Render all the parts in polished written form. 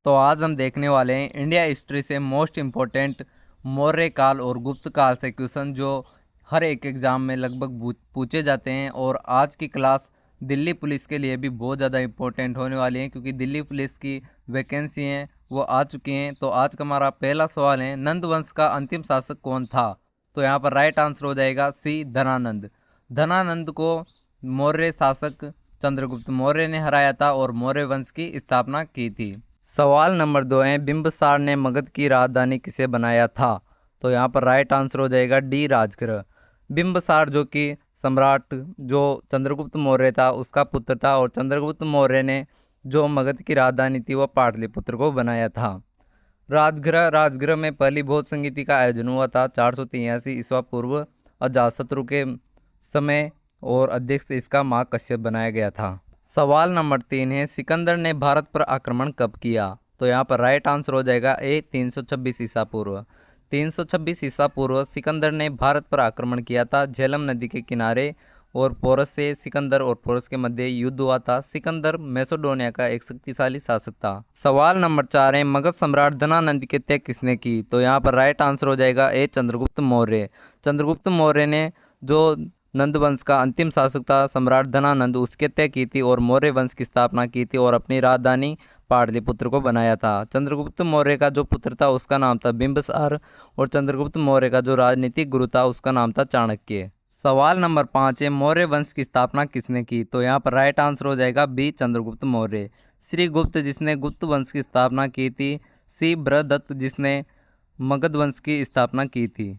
तो आज हम देखने वाले हैं इंडिया हिस्ट्री से मोस्ट इम्पोर्टेंट मौर्य काल और गुप्त काल से क्वेश्चन जो हर एक एग्ज़ाम में लगभग पूछे जाते हैं। और आज की क्लास दिल्ली पुलिस के लिए भी बहुत ज़्यादा इम्पोर्टेंट होने वाली है, क्योंकि दिल्ली पुलिस की वैकेंसी हैं वो आ चुकी हैं। तो आज का हमारा पहला सवाल है, नंद वंश का अंतिम शासक कौन था? तो यहाँ पर राइट आंसर हो जाएगा सी, धनानंद। धनानंद को मौर्य शासक चंद्रगुप्त मौर्य ने हराया था और मौर्य वंश की स्थापना की थी। सवाल नंबर 2 है, बिंबिसार ने मगध की राजधानी किसे बनाया था? तो यहाँ पर राइट आंसर हो जाएगा डी, राजगृह। बिंबिसार जो कि सम्राट जो चंद्रगुप्त मौर्य था उसका पुत्र था, और चंद्रगुप्त मौर्य ने जो मगध की राजधानी थी वह पाटलिपुत्र को बनाया था। राजगृह राजगृह में पहली भोज संगीति का आयोजन हुआ था 483 ईस्वा पूर्व अजातशत्रु के समय, और अध्यक्ष इसका मां कश्यप बनाया गया था। सवाल नंबर 3 है, सिकंदर ने भारत पर आक्रमण कब किया? तो यहाँ पर राइट आंसर हो जाएगा ए, 326 ईसा पूर्व। 326 ईसा पूर्व सिकंदर ने भारत पर आक्रमण किया था झेलम नदी के किनारे, और पोरस से सिकंदर और पोरस के मध्य युद्ध हुआ था। सिकंदर मैसेडोनिया का एक शक्तिशाली शासक था। सवाल नंबर 4 है, मगध सम्राट धनानंद की हत्या किसने की? तो यहाँ पर राइट आंसर हो जाएगा ए, चंद्रगुप्त मौर्य। चंद्रगुप्त मौर्य ने जो नंद वंश का अंतिम शासक था सम्राट धनानंद, उसकी हत्या की थी और मौर्य वंश की स्थापना की थी और अपनी राजधानी पाटलिपुत्र को बनाया था। चंद्रगुप्त मौर्य का जो पुत्र था उसका नाम था बिंबिसार, और चंद्रगुप्त मौर्य का जो राजनीतिक गुरु था उसका नाम था चाणक्य। सवाल नंबर 5 है, मौर्य वंश की स्थापना किसने की? तो यहाँ पर राइट आंसर हो जाएगा बी, चंद्रगुप्त मौर्य। श्री गुप्त जिसने गुप्त वंश की स्थापना की थी। सी, बृहदत्त जिसने मगध वंश की स्थापना की थी।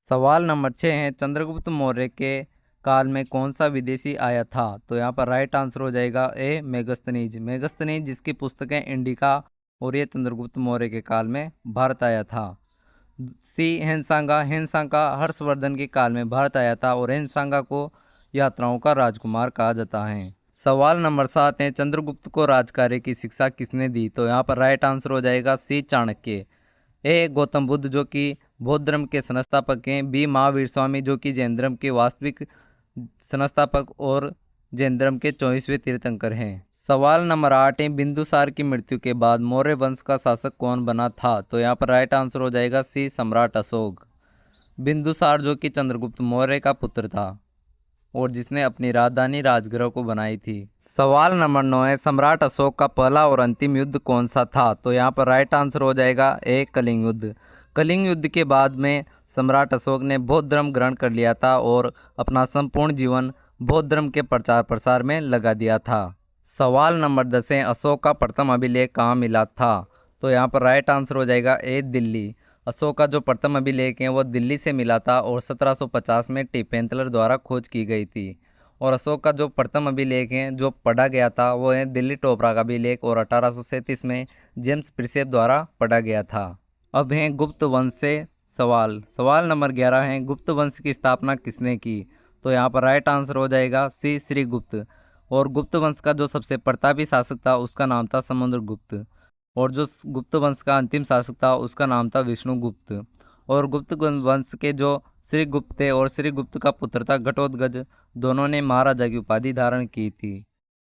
सवाल नंबर 6 है, चंद्रगुप्त मौर्य के काल में कौन सा विदेशी आया था? तो यहाँ पर राइट आंसर हो जाएगा ए, मेगस्थनीज। मेगस्थनीज जिसकी पुस्तकें इंडिका, और ये चंद्रगुप्त मौर्य के काल में भारत आया था। सी, हेनसांगा। हेनसांगा हर्षवर्धन के काल में भारत आया था, और हेनसांगा को यात्राओं का राजकुमार कहा जाता है। सवाल नंबर 7 है, चंद्रगुप्त को राजकार्य की शिक्षा किसने दी? तो यहाँ पर राइट आंसर हो जाएगा सी, चाणक्य। ए, गौतम बुद्ध जो कि बौद्ध धर्म के संस्थापक हैं। बी, महावीर स्वामी जो कि जैन धर्म के वास्तविक संस्थापक और जैन धर्म के 24वें तीर्थंकर हैं। सवाल नंबर 8 है, बिंदुसार की मृत्यु के बाद मौर्य वंश का शासक कौन बना था? तो यहाँ पर राइट आंसर हो जाएगा सी, सम्राट अशोक। बिंदुसार जो कि चंद्रगुप्त मौर्य का पुत्र था और जिसने अपनी राजधानी राजगृह को बनाई थी। सवाल नंबर 9 है, सम्राट अशोक का पहला और अंतिम युद्ध कौन सा था? तो यहाँ पर राइट आंसर हो जाएगा ए, कलिंग युद्ध। कलिंग युद्ध के बाद में सम्राट अशोक ने बौद्ध धर्म ग्रहण कर लिया था और अपना संपूर्ण जीवन बौद्ध धर्म के प्रचार प्रसार में लगा दिया था। सवाल नंबर 10 है, अशोक का प्रथम अभिलेख कहाँ मिला था? तो यहाँ पर राइट आंसर हो जाएगा ए, दिल्ली। अशोक का जो प्रथम अभिलेख है वो दिल्ली से मिला था और 1750 में टिपेंतलर द्वारा खोज की गई थी। और अशोक का जो प्रथम अभिलेख है जो पढ़ा गया था वो है दिल्ली टोपरा का अभिलेख, और 1837 में जेम्स प्रिसेप द्वारा पढ़ा गया था। अब हैं गुप्त वंश से सवाल। सवाल नंबर 11 है, गुप्त वंश की स्थापना किसने की? तो यहाँ पर राइट आंसर हो जाएगा सी, श्रीगुप्त। और गुप्त वंश का जो सबसे प्रतापी शासक था उसका नाम था समुद्रगुप्त, और जो गुप्त वंश का अंतिम शासक था उसका नाम था विष्णुगुप्त। और गुप्त वंश के जो श्रीगुप्त थे और श्रीगुप्त का पुत्र था घटोत्कच, दोनों ने महाराजा की उपाधि धारण की थी।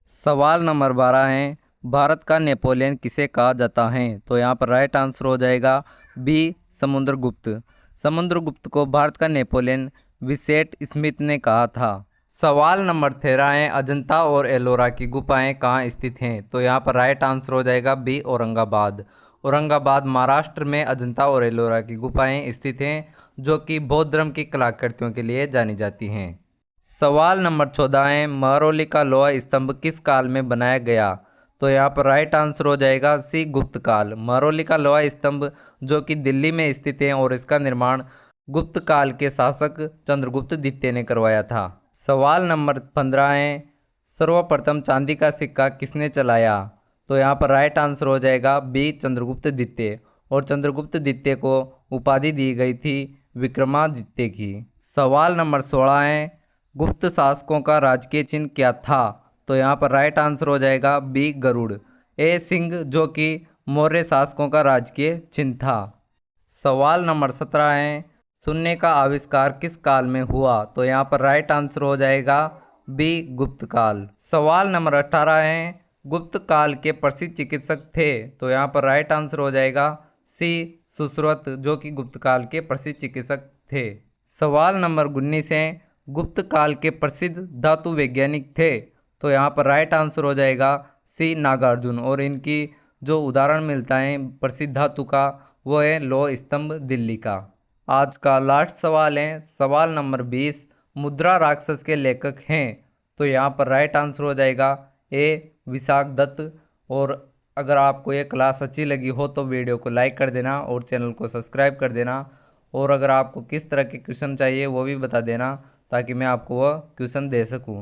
सवाल नंबर 12 है, भारत का नेपोलियन किसे कहा जाता है? तो यहाँ पर राइट आंसर हो जाएगा बी, समुद्रगुप्त। समुद्रगुप्त को भारत का नेपोलियन विसेट स्मिथ ने कहा था। सवाल नंबर 13 है, अजंता और एलोरा की गुफाएं कहाँ स्थित हैं? तो यहाँ पर राइट आंसर हो जाएगा बी, औरंगाबाद। औरंगाबाद महाराष्ट्र में अजंता और एलोरा की गुफाएं स्थित हैं, जो कि बौद्ध धर्म की कलाकृतियों के लिए जानी जाती हैं। सवाल नंबर 14 है, महरौली का लोहा स्तंभ किस काल में बनाया गया? तो यहाँ पर राइट आंसर हो जाएगा सी, गुप्त काल। महरौली का लोहा स्तंभ जो कि दिल्ली में स्थित है और इसका निर्माण गुप्त काल के शासक चंद्रगुप्त द्वितीय ने करवाया था। सवाल नंबर 15 है, सर्वप्रथम चांदी का सिक्का किसने चलाया? तो यहाँ पर राइट आंसर हो जाएगा बी, चंद्रगुप्त द्वितीय। और चंद्रगुप्त द्वितीय को उपाधि दी गई थी विक्रमादित्य की। सवाल नंबर 16 है, गुप्त शासकों का राजकीय चिन्ह क्या था? तो यहाँ पर राइट आंसर हो जाएगा बी, गरुड़। ए, सिंह जो कि मौर्य शासकों का राजकीय चिन्ह था। सवाल नंबर 17 है, शून्य का आविष्कार किस काल में हुआ? तो यहाँ पर राइट आंसर हो जाएगा बी, गुप्त काल। सवाल नंबर 18 है, गुप्त काल के प्रसिद्ध चिकित्सक थे? तो यहाँ पर राइट आंसर हो जाएगा सी सुश्रुत, जो कि गुप्त काल के प्रसिद्ध चिकित्सक थे। सवाल नंबर 19 है, गुप्त काल के प्रसिद्ध धातु वैज्ञानिक थे? तो यहाँ पर राइट आंसर हो जाएगा सी नागार्जुन, और इनकी जो उदाहरण मिलता है प्रसिद्ध धातु का वो है लौह स्तंभ दिल्ली का। आज का लास्ट सवाल है, सवाल नंबर 20, मुद्रा राक्षस के लेखक हैं? तो यहाँ पर राइट आंसर हो जाएगा ए विशाख दत्त। और अगर आपको ये क्लास अच्छी लगी हो तो वीडियो को लाइक कर देना और चैनल को सब्सक्राइब कर देना। और अगर आपको किस तरह के क्वेश्चन चाहिए वो भी बता देना, ताकि मैं आपको वह क्वेश्चन दे सकूं।